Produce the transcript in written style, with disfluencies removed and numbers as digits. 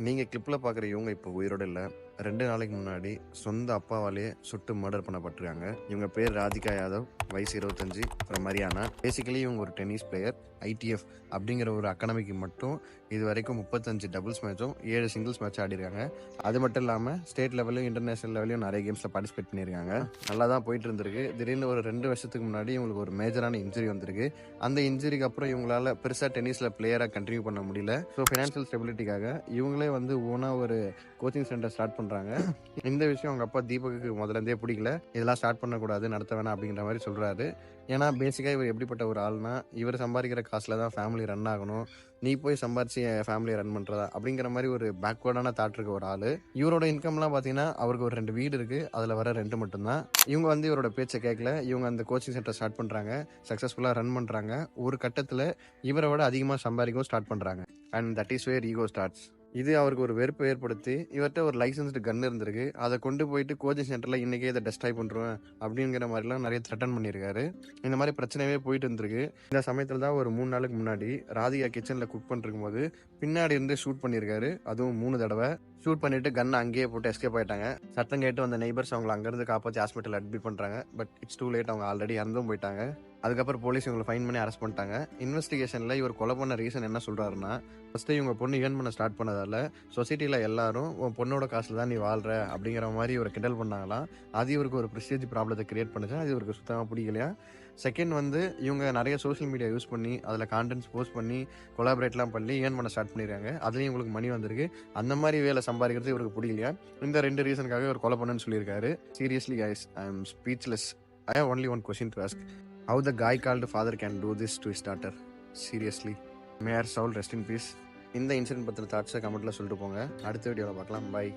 நீங்க கிளிப்ல பார்க்குற இவங்க இப்போ உயிரோட இல்ல. 2 நாளைக்கு முன்னாடி சொந்த அப்பாவாலேயே சுட்டு மர்டர் பண்ணப்பட்டிருக்காங்க. இவங்க பேர் ராதிகா யாதவ். வயசு 25 ஃப்ரம் ஹரியானா. பேசிக்கலி இவங்க ஒரு டென்னிஸ் பிளேயர். ஐடிஎஃப் அப்படிங்கிற ஒரு அகாடமிக்கு மட்டும் இதுவரைக்கும் 35 டபுள்ஸ் மேட்சும் 7 சிங்கிள்ஸ் மேட்சும் ஆடிருக்காங்க. அது மட்டும் இல்லாமல் ஸ்டேட் லெவலையும் இன்டர்நேஷனல் லெவலையும் நிறைய கேம்ஸில் பார்ட்டிசிபேட் பண்ணியிருக்காங்க. நல்லா தான் போயிட்டு இருந்திருக்கு. திடீர்னு ஒரு 2 வருஷத்துக்கு முன்னாடி இவங்களுக்கு ஒரு மேஜரான இன்ஜுரி வந்திருக்கு. அந்த இன்ஜுரிக்கு அப்புறம் இவங்களால பெருசாக டென்னிஸில் பிளேயராக கண்டினியூ பண்ண முடியல. ஸோ ஃபினான்ஷியல் ஸ்டெபிலிட்டிக்காக இவங்களே வந்து ஓனாக ஒரு கோச்சிங் சென்டர் ஸ்டார்ட் பண்ணுறாங்க. இந்த விஷயம் அவங்க அப்பா தீபக்கு முதலேருந்தே பிடிக்கல. இதெல்லாம் ஸ்டார்ட் பண்ணக்கூடாது, நடத்த வேணாம் அப்படிங்கிற மாதிரி சொல்கிறாரு. ஏன்னா பேசிக்காக இவர் எப்படிப்பட்ட ஒரு ஆள்னா, இவர் சம்பாதிக்கிற காசில் தான் ஃபேமிலி ரன் ஆகணும். நீ போய் சம்பாரிச்சு என் ஃபேமிலியை ரன் பண்ணுறதா அப்படிங்கிற மாதிரி ஒரு பேக்வேர்டான தாட் இருக்க ஒரு ஆள். இவரோட இன்கம்லாம் பார்த்தீங்கன்னா அவருக்கு ஒரு 2 வீடு இருக்குது. அதில் வர ரெண்ட் மட்டும்தான். இவங்க வந்து இவரோட பேச்சை கேட்கல. இவங்க அந்த கோச்சிங் சென்டர் ஸ்டார்ட் பண்ணுறாங்க. சக்ஸஸ்ஃபுல்லாக ரன் பண்ணுறாங்க. ஒரு கட்டத்தில் இவரை விட அதிகமாக சம்பாதிக்கவும் ஸ்டார்ட் பண்ணுறாங்க. And that is where ego starts. இது அவருக்கு ஒரு வெறுப்பை ஏற்படுத்தி இவர்கிட்ட ஒரு லைசன்ஸ்டு கன் இருந்திருக்கு. அதை கொண்டு போயிட்டு கோச்சிங் சென்டரில் இன்றைக்கே இதை டெஸ்ட்ராய் பண்ணுறேன் அப்படிங்கிற மாதிரிலாம் நிறைய த்ரெட்டன் பண்ணியிருக்காரு. இந்த மாதிரி பிரச்சனையே போயிட்டு இருந்திருக்கு. இந்த சமயத்தில் தான் ஒரு 3 நாளுக்கு முன்னாடி ராதிகா கிச்சனில் குக் பண்ணிருக்கும் போது பின்னாடி இருந்து ஷூட் பண்ணியிருக்காரு. அதுவும் 3 தடவை ஷூட் பண்ணிட்டு கன்னை அங்கேயே போட்டு எஸ்கேப் ஆயிட்டாங்க. சத்தம் கேட்டு வந்த நெய்பர்ஸ் அவங்களை அங்கேருந்து காப்பாற்றி ஹாஸ்பிட்டல் அட்மிட் பண்ணுறாங்க. But it's too late. அவங்க ஆல்ரெடி இறந்தும் போயிட்டாங்க. அதுக்கப்புறம் போலீஸ் இவங்களை ஃபைன் பண்ணி அரெஸ்ட் பண்ணிட்டாங்க. இன்வெஸ்டிகேஷனில் இவர் கொலை பண்ண ரீசன் என்ன சொல்கிறாருன்னா, ஃபஸ்ட்டு இவங்க பொண்ணு ஏர்ன் பண்ண ஸ்டார்ட் பண்ணதால் சொசைட்டியில் எல்லாரும் உன் பொண்ணோட காசில் தான் நீ வாழ்கிற அப்படிங்கிற மாதிரி இவரை கிண்டல் பண்ணாங்களாம். அது இவருக்கு ஒரு ப்ரெஸ்டீஜ் ப்ராப்ளத்தை கிரியேட் பண்ணுச்சு. அது இவருக்கு சுத்தமாக பிடிக்கலையா. செகண்ட் வந்து இவங்க நிறைய சோஷியல் மீடியா யூஸ் பண்ணி அதில் கான்டென்ட்ஸ் போஸ்ட் பண்ணி கொலாபரேட்லாம் பண்ணி ஏர்ன் பண்ண ஸ்டார்ட் பண்ணிடுறாங்க. அதுலேயும் இவங்களுக்கு மணி வந்திருக்கு. அந்த மாதிரி வேலை சம்பாதிக்கிறது இவருக்கு பிடிக்கலையா. இந்த 2 ரீசனுக்காக இவர் கொலை பண்ணுன்னு சொல்லியிருக்காரு. Seriously guys, I am speechless. I have only one question to ask. How the guy called father can do this to his daughter? Seriously. May her soul rest in peace. இந்த இன்சிடென்ட் பற்றின தாட்ஸை கமெண்ட்டில் சொல்லிட்டு போங்க. அடுத்த வீடியோவில் பார்க்கலாம். By.